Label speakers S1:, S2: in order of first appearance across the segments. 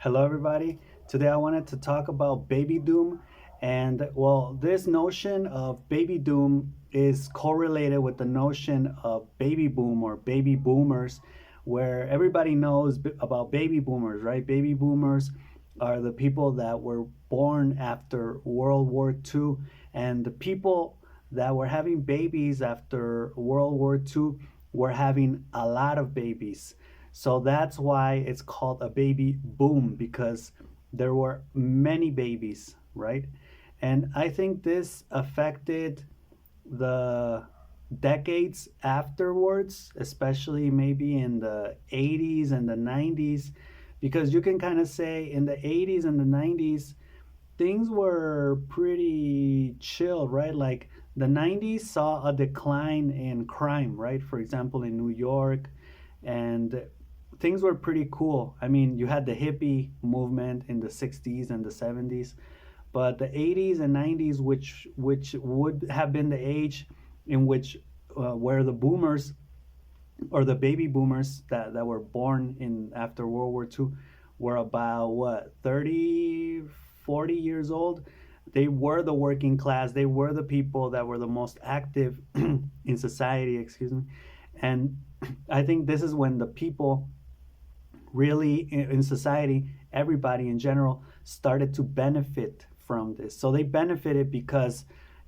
S1: Hello, everybody. Today I wanted to talk about baby doom. And well, this notion of baby doom is correlated with the notion of baby boom or baby boomers, where everybody knows about baby boomers, right? Baby boomers are the people that were born after World War II, and the people that were having babies after World War II were having a lot of babies. So that's why it's called a baby boom because there were many babies, right? And I think this affected the decades afterwards, especially maybe in the 80s and the 90s, because you can kind of say in the 80s and the 90s, things were pretty chill, right? Like the 90s saw a decline in crime, right? For example, in New York, and things were pretty cool. I mean, you had the hippie movement in the 60s and the 70s, but the 80s and 90s, which would have been the age in which where the boomers or the baby boomers that were born in after World War II were about what 30, 40 years old. They were the working class. They were the people that were the most active in society, excuse me. And I think this is when the people really in society, everybody in general started to benefit from this. So they benefited because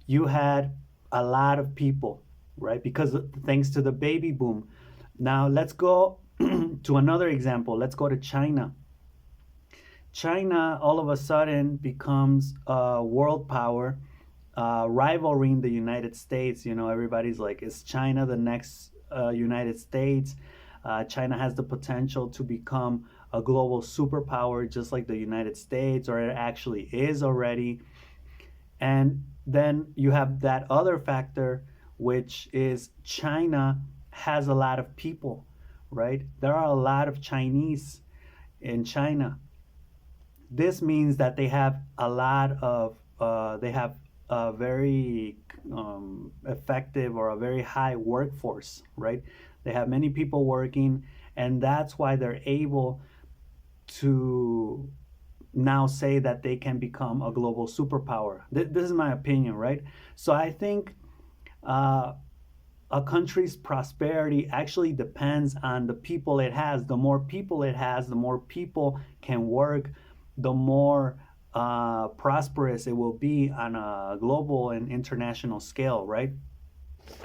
S1: you had a lot of people, right? Because thanks to the baby boom. Now let's go to another example. Let's go to China. China all of a sudden becomes a world power, rivaling the United States. You know, everybody's like, is China the next United States? China has the potential to become a global superpower just like the United States, or it actually is already. And then you have that other factor, which is China has a lot of people, right? There are a lot of Chinese in China. This means that they have a lot of, they have a very effective or a very high workforce, right? They have many people working, and that's why they're able to now say that they can become a global superpower. This is my opinion, right? So I think uh, a country's prosperity actually depends on the people it has. The more people it has, the more people can work, the more prosperous it will be on a global and international scale, right?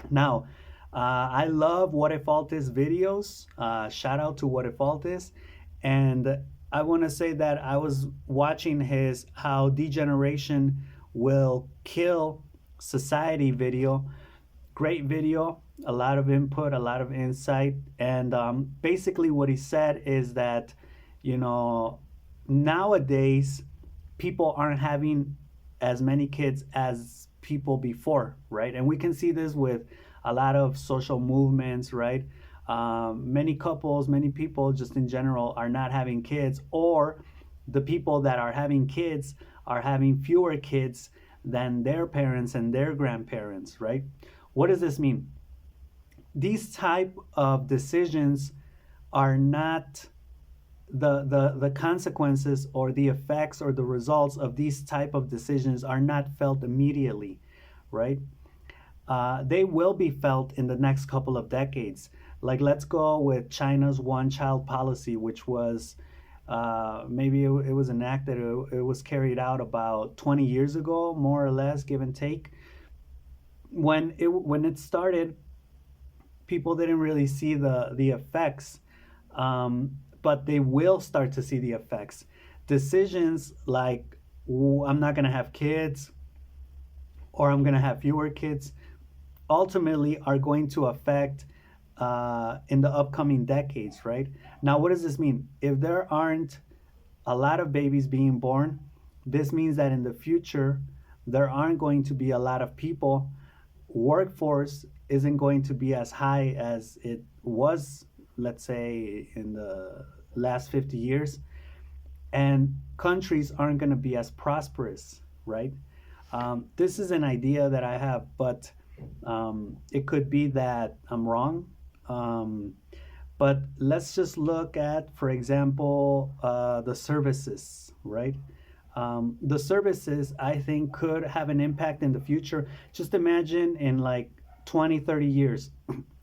S1: Now, I love What If Altis videos. Shout out to What If Altis. And I want to say that I was watching his How Degeneration Will Kill Society video. Great video, a lot of input, a lot of insight. And basically, what he said is that, you know, nowadays, people aren't having as many kids as people before, right? And we can see this with a lot of social movements, right? Many couples, many people just in general are not having kids, or the people that are having kids are having fewer kids than their parents and their grandparents, right? What does this mean? These type of decisions are not the consequences or the effects or the results of these type of decisions are not felt immediately, right? They will be felt in the next couple of decades. Like, let's go with China's one child policy, which was maybe it was enacted, it was carried out about 20 years ago, more or less, give and take. When it started, people didn't really see the effects, but they will start to see the effects. Decisions like, I'm not going to have kids, or I'm going to have fewer kids, ultimately are going to affect in the upcoming decades, right? Now, what does this mean? If there aren't a lot of babies being born, this means that in the future, there aren't going to be a lot of people. Workforce isn't going to be as high as it was, let's say, in the last 50 years. And countries aren't going to be as prosperous, right? This is an idea that I have, but it could be that I'm wrong. But let's just look at, for example, the services, right? The services, I think, could have an impact in the future. Just imagine in like 20, 30 years,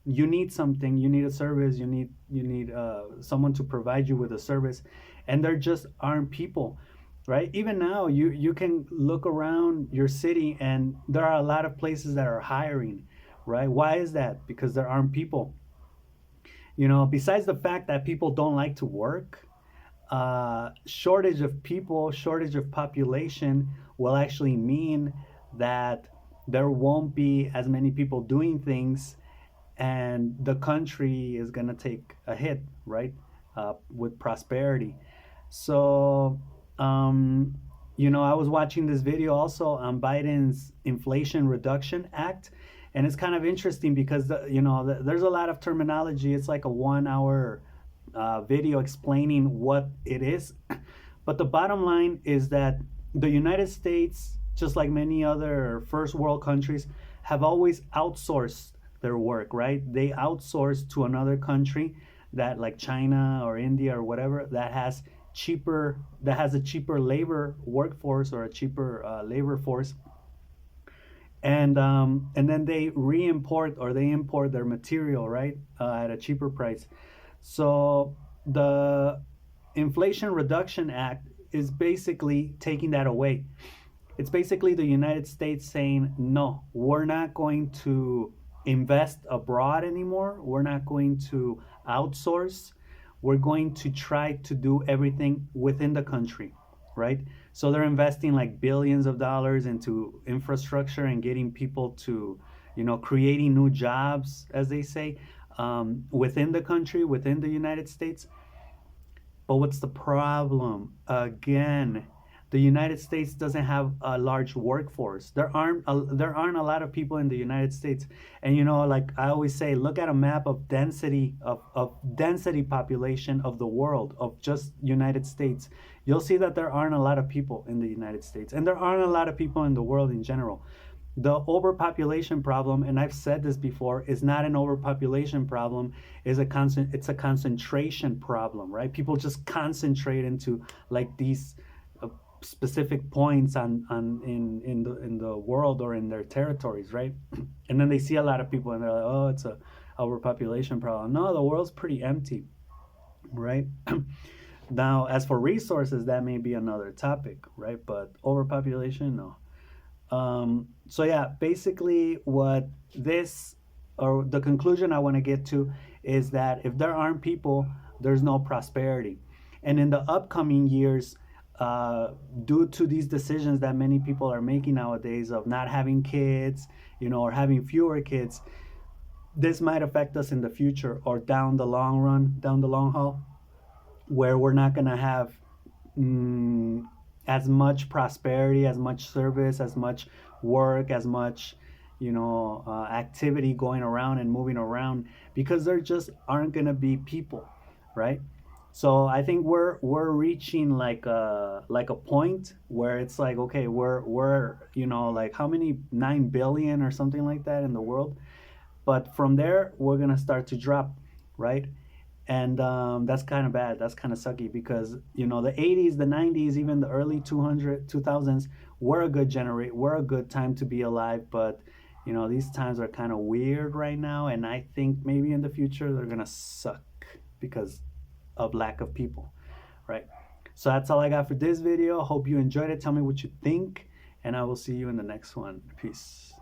S1: you need something, you need a service, you need someone to provide you with a service, and there just aren't people, right? Even now, you can look around your city, and there are a lot of places that are hiring, right? Why is that? Because there aren't people. Besides the fact that people don't like to work, shortage of people, shortage of population will actually mean that there won't be as many people doing things, and the country is going to take a hit, right? With prosperity. So, I was watching this video also on Biden's Inflation Reduction Act, and it's kind of interesting because there's a lot of terminology. It's like a 1 hour video explaining what it is, but the bottom line is that the United States, just like many other first world countries, have always outsourced their work, right? They outsource to another country, that like China or India or whatever, that has a cheaper labor workforce, or a cheaper labor force, and then they re-import, or they import their material, right, at a cheaper price. So the Inflation Reduction Act is basically taking that away. It's basically the United States saying, no, we're not going to invest abroad anymore. We're not going to outsource. We're going to try to do everything within the country, right? So they're investing like billions of dollars into infrastructure and getting people to, creating new jobs, as they say, within the country, within the United States. But what's the problem? Again, the United States doesn't have a large workforce. There aren't a lot of people in the United States. And like I always say, look at a map of density population of the world, of just United States. You'll see that there aren't a lot of people in the United States, and there aren't a lot of people in the world in general. The overpopulation problem, and I've said this before, is not an overpopulation problem. It's a concentration problem, right? People just concentrate into like these specific points in the world, or in their territories, right? And then they see a lot of people, and they're like, oh, it's a overpopulation problem. No, the world's pretty empty, right? Now, as for resources, that may be another topic, right? But overpopulation, no. So yeah, basically what this, or the conclusion I want to get to, is that if there aren't people, there's no prosperity. And in the upcoming years, due to these decisions that many people are making nowadays of not having kids, or having fewer kids, this might affect us in the future, or down the long run, down the long haul, where we're not going to have as much prosperity, as much service, as much work, as much activity going around and moving around, because there just aren't going to be people, right? So I think we're reaching like a point where it's like, okay, we're like how many, 9 billion or something like that in the world, but from there we're going to start to drop, right? And that's kind of bad. That's kind of sucky, because the 80s, the 90s, even the early 2000s were a good time to be alive. But these times are kind of weird right now, and I think maybe in the future they're gonna suck because of lack of people, right? So that's all I got for this video. Hope you enjoyed it. Tell me what you think, and I will see you in the next one. Peace.